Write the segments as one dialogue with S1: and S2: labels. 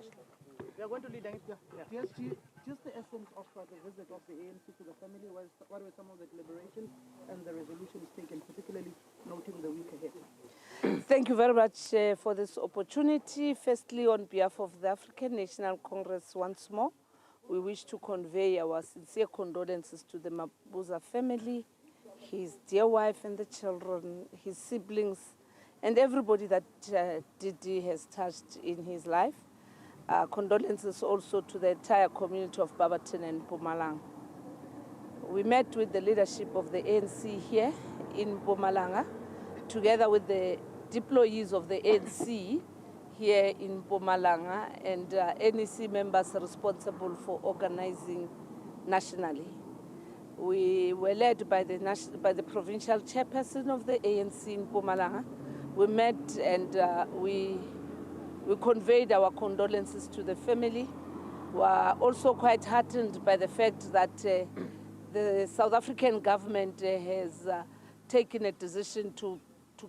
S1: We are going to lead just the essence of the visit of the ANC to the family. What were some of the deliberations and the resolutions taken, particularly noting the week ahead?
S2: Thank you very much for this opportunity. Firstly, on behalf of the African National Congress once more, we wish to convey our sincere condolences to the Mabuza family, his dear wife and the children, his siblings, and everybody that Didi has touched in his life. Condolences also to the entire community of Barberton and Mpumalanga. We met with the leadership of the ANC here in Mpumalanga, together with the deployees of the ANC here in Mpumalanga and NEC members responsible for organizing nationally. We were led by the provincial chairperson of the ANC in Mpumalanga. We met and we conveyed our condolences to the family. We are also quite heartened by the fact that the South African government has taken a decision to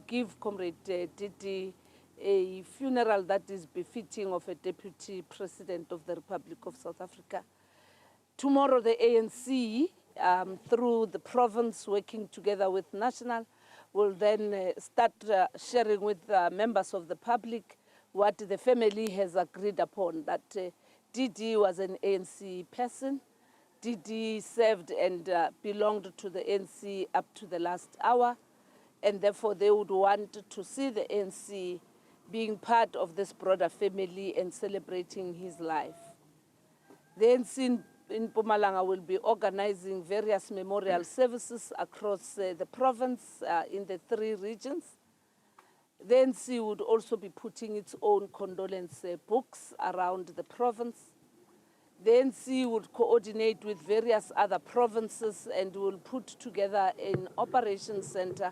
S2: give Comrade Didi a funeral that is befitting of a deputy president of the Republic of South Africa. Tomorrow the ANC, through the province working together with National, will then start sharing with members of the public what the family has agreed upon, that Didi was an ANC person. Didi served and belonged to the ANC up to the last hour, and therefore they would want to see the ANC being part of this broader family and celebrating his life. The ANC in Mpumalanga will be organizing various memorial services across the province in the 3 regions. The ANC would also be putting its own condolence books around the province. The ANC would coordinate with various other provinces and will put together an operations center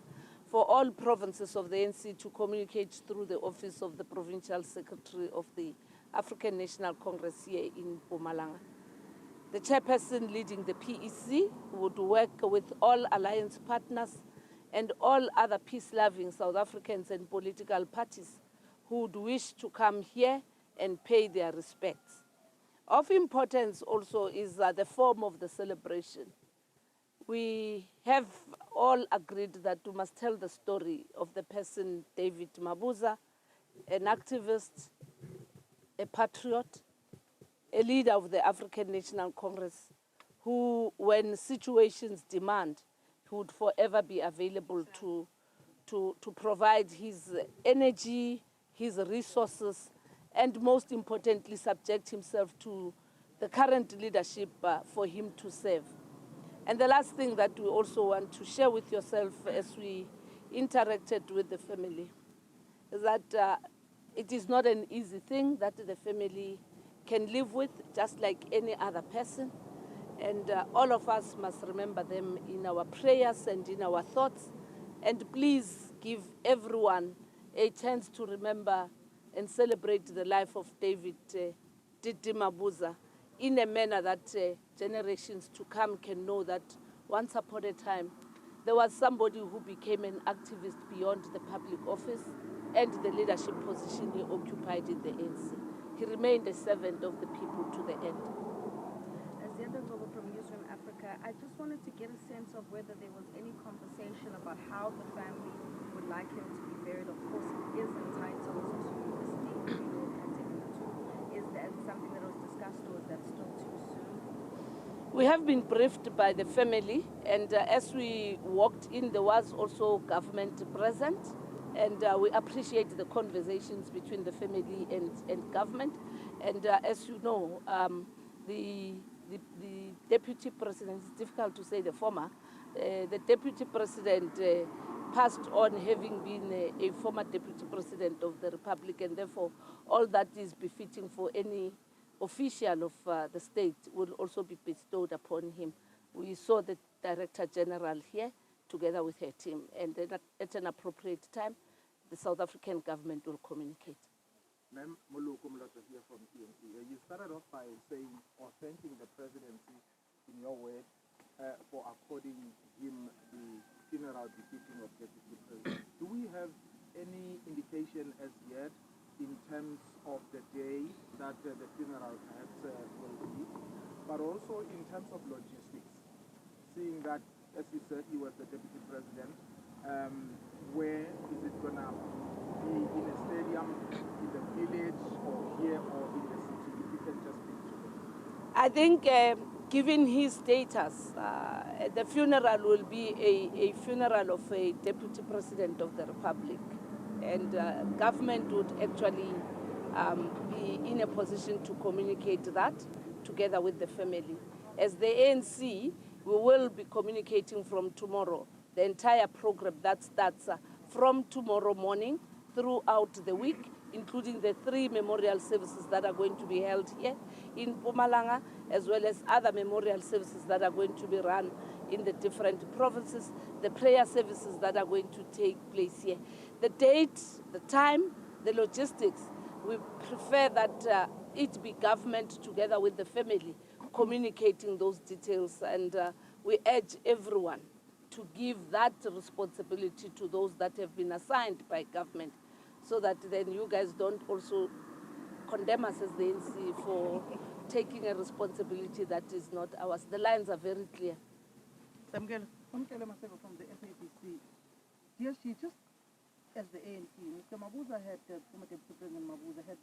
S2: for all provinces of the ANC to communicate through the office of the Provincial Secretary of the African National Congress here in Mpumalanga. The chairperson leading the PEC would work with all alliance partners and all other peace-loving South Africans and political parties who would wish to come here and pay their respects. Of importance also is the form of the celebration. We have all agreed that we must tell the story of the person David Mabuza, an activist, a patriot, a leader of the African National Congress, who, when situations demand, would forever be available to provide his energy, his resources, and most importantly, subject himself to the current leadership for him to serve. And the last thing that we also want to share with yourself as we interacted with the family is that it is not an easy thing that the family can live with, just like any other person. And all of us must remember them in our prayers and in our thoughts. And please give everyone a chance to remember and celebrate the life of David Didi Mabuza in a manner that generations to come can know that once upon a time there was somebody who became an activist beyond the public office and the leadership position he occupied in the ANC. He remained a servant of the people to the end.
S3: From Newzroom Afrika, I just wanted to get a sense of whether there was any conversation about how the family would like him to be buried. Of course, he is entitled to a state burial category 2. Is that something that was discussed, or is that still too soon?
S2: We have been briefed by the family, and as we walked in, there was also government present, and we appreciate the conversations between the family and government. And as you know, the deputy president, it's difficult to say the former, the deputy president passed on having been a former deputy president of the Republic, and therefore all that is befitting for any official of the state will also be bestowed upon him. We saw the Director General here together with her team, and at an appropriate time, the South African government will communicate.
S4: Ma'am, Muluku Mulato here from ANC. You started off by saying or thanking the presidency, in your word, for according him the funeral befitting of deputy president. Do we have any indication as yet in terms of the day that the funeral perhaps will be, but also in terms of logistics, seeing that, as you said, you were the deputy president, where is it going to be, in a stadium, in the village, or here, or in the city? If you can just speak to it.
S2: I think given his status, the funeral will be a funeral of a deputy president of the republic, and government would actually be in a position to communicate that together with the family. As the ANC, we will be communicating from tomorrow the entire program that starts from tomorrow morning throughout the week, including the 3 memorial services that are going to be held here in Mpumalanga, as well as other memorial services that are going to be run in the different provinces, the prayer services that are going to take place here. The date, the time, the logistics, we prefer that it be government together with the family communicating those details, and we urge everyone to give that responsibility to those that have been assigned by government, so that then you guys don't also condemn us as the ANC for taking a responsibility that is not ours. The lines are very clear.
S1: Samkele Maseko from the SABC. Yes, she just, as the ANC, Mr. Mabuza had, former Deputy President Mabuza had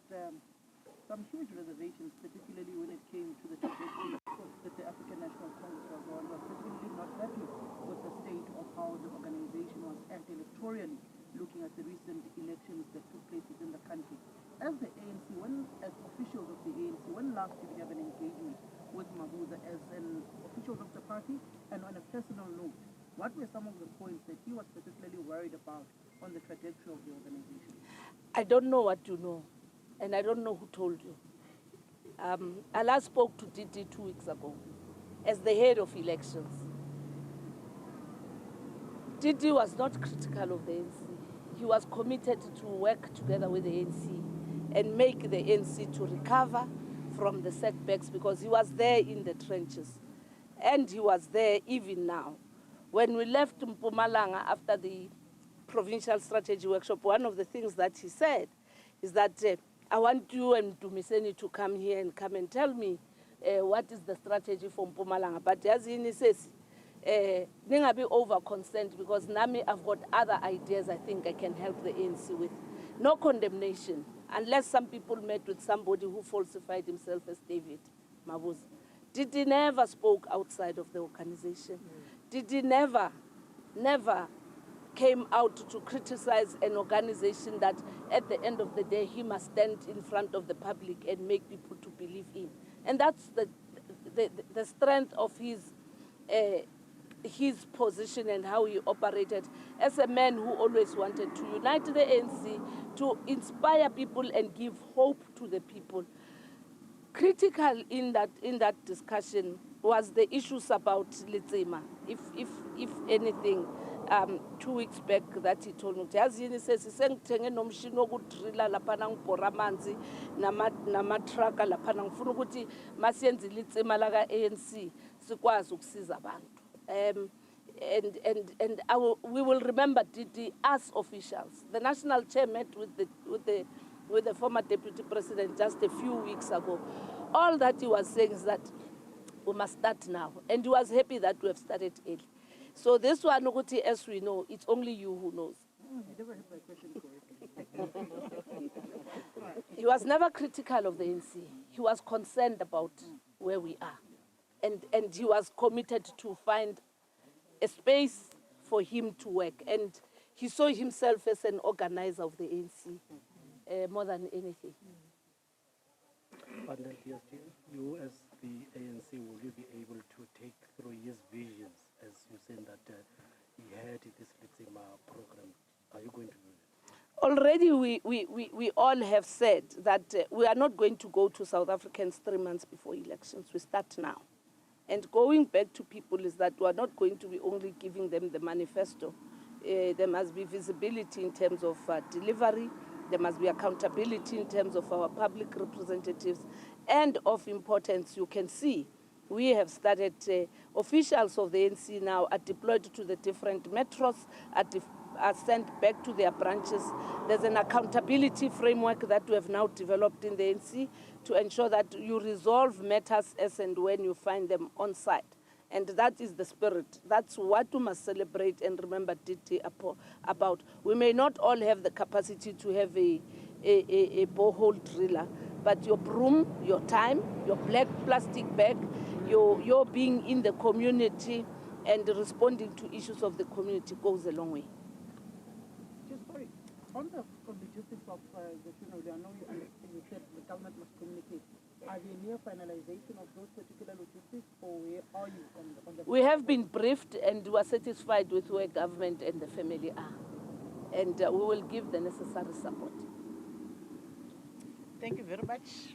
S1: some huge reservations, particularly when it came to the trajectory that the African National Congress was on, was particularly not happy with the state of how the organization was anti-electorally, looking at the recent elections that took place within the country. As the ANC, as officials of the ANC, when last did you have an engagement with Mabuza as an official of the party? And on a personal note, what were some of the points that he was particularly worried about on the trajectory of the organization?
S2: I don't know what you know, and I don't know who told you. I last spoke to Didi 2 weeks ago as the head of elections. Didi was not critical of the ANC. He was committed to work together with the ANC and make the ANC to recover from the setbacks, because he was there in the trenches. And he was there even now. When we left Mpumalanga after the provincial strategy workshop, one of the things that he said is that I want you and Dumiseni to come here and come and tell me what is the strategy for Mpumalanga. But as he says, ningabi over concerned, because Nami, I've got other ideas I think I can help the ANC with. No condemnation, unless some people met with somebody who falsified himself as David Mabuza. Didi never spoke outside of the organization. Didi never came out to criticize an organization that at the end of the day he must stand in front of the public and make people to believe in. And that's the strength of his position and how he operated as a man who always wanted to unite the ANC, to inspire people and give hope to the people. Critical in that discussion was the issues about Litsima. If anything, 2 weeks back that he told me, as he says, sengithenge nomshini wokudrilla lapha ngibhora amanzi nama-truck lapha ngifuna ukuthi masiyenza ilitsima la ka-ANC sikwazi ukusiza abantu. And we will remember Didi as officials. The national chair met with the former deputy president just a few weeks ago. All that he was saying is that we must start now, and he was happy that we have started early. So this one, as we know, it's only you who knows.
S1: You never heard my question correctly.
S2: He was never critical of the ANC. He was concerned about where we are. And he was committed to find a space for him to work. And he saw himself as an organizer of the ANC more than anything.
S5: But then, you as the ANC, will you be able to take through his visions, as you said that he had this Litsima program? Are you going to do that?
S2: Already we all have said that we are not going to go to South Africans 3 months before elections. We start now. And going back to people is that we are not going to be only giving them the manifesto. There must be visibility in terms of delivery. There must be accountability in terms of our public representatives. And of importance, you can see, we have started, officials of the ANC now are deployed to the different metros, are are sent back to their branches. There's an accountability framework that we have now developed in the ANC to ensure that you resolve matters as and when you find them on site. And that is the spirit. That's what we must celebrate and remember DT about. We may not all have the capacity to have a borehole driller, but your broom, your time, your black plastic bag, your being in the community and responding to issues of the community goes a long way.
S1: Just sorry, on the logistics of the funeral, I know you said the government must communicate. Are they near finalization of those particular logistics, or where are you on the...
S2: We have been briefed and we are satisfied with where government and the family are. And we will give the necessary support.
S1: Thank you very much.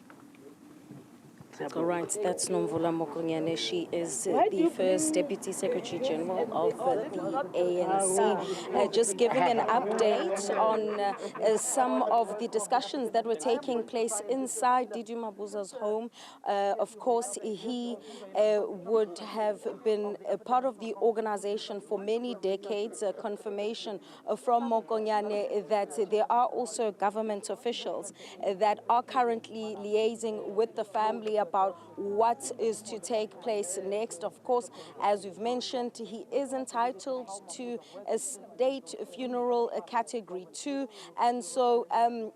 S6: All right, that's Nomvula Mokonyane. She is the first Deputy Secretary General of the ANC. Just giving an update on some of the discussions that were taking place inside David Mabuza's home. Of course, he would have been a part of the organization for many decades. A confirmation from Mokonyane that there are also government officials that are currently liaising with the family about what is to take place next. Of course, as we've mentioned, he is entitled to a state funeral category 2, and so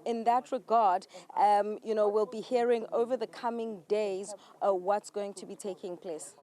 S6: in that regard, we'll be hearing over the coming days what's going to be taking place.